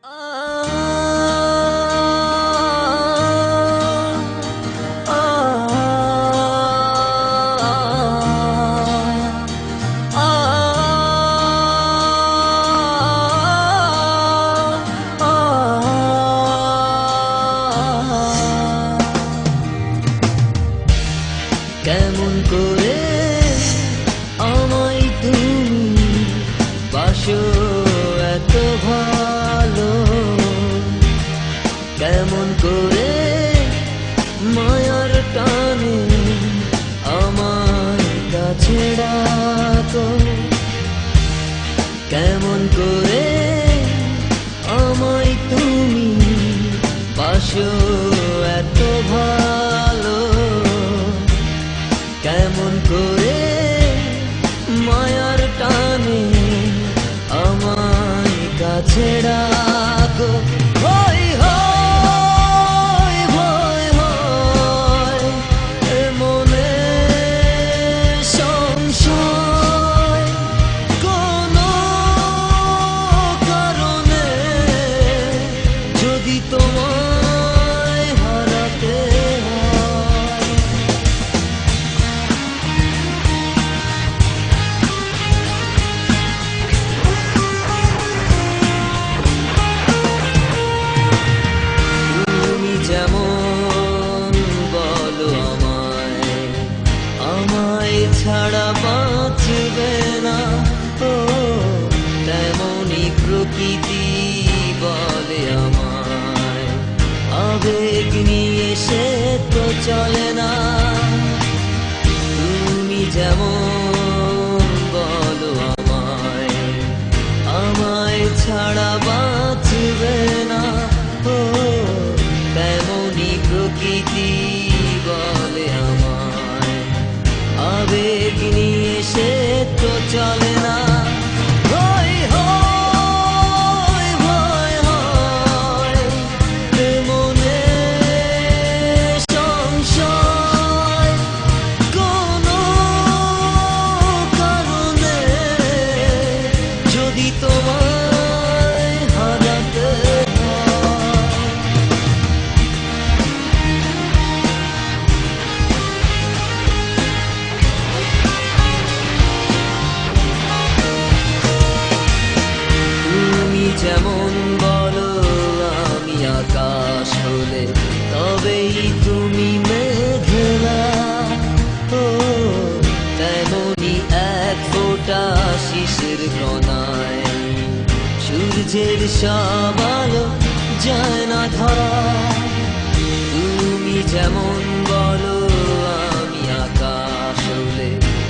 কেমন করে আমায় তুমি বাসো এত ভালো, কেমন করে মায়ার টানে আমার কাছে ডাকো, কেমন করে আমায় তুমি বাসো এত ভালো, কেমন করে মায়ার টানে আমায় কাছে ডাকো। ভয় হয় ভয় হয় মনে সংশয়, কোনো কারণে যদি তোমায় হারাতে হয়। যেমন বলো আমায়, আমায় ছাড়া বাঁচবে না, ও তেমনই প্রকৃতি বলে আমায়, আবেগ নিয়ে সে তো চলে না। তুমি যেমন বলো আমায়, আমায় ছাড়া বাঁচবে না, ও তেমনই প্রকৃতি বলে আমায়, আবেগ নিয়ে সে তো চলে না। ভয় হয় ভয় হয় মনে সংশয়, কোনো কারণে যদি তোমায় হারাতে যেমন বলো আমি আকাশ হলে তবেই তুমি মেঘলা, ও তেমনি এক ফোঁটা শিশির কণায় সূর্যের সব আলো যায় না ধরা। তুমি যেমন বলো আমি আকাশ হলে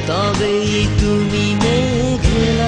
তবেই তুমি মেঘলা,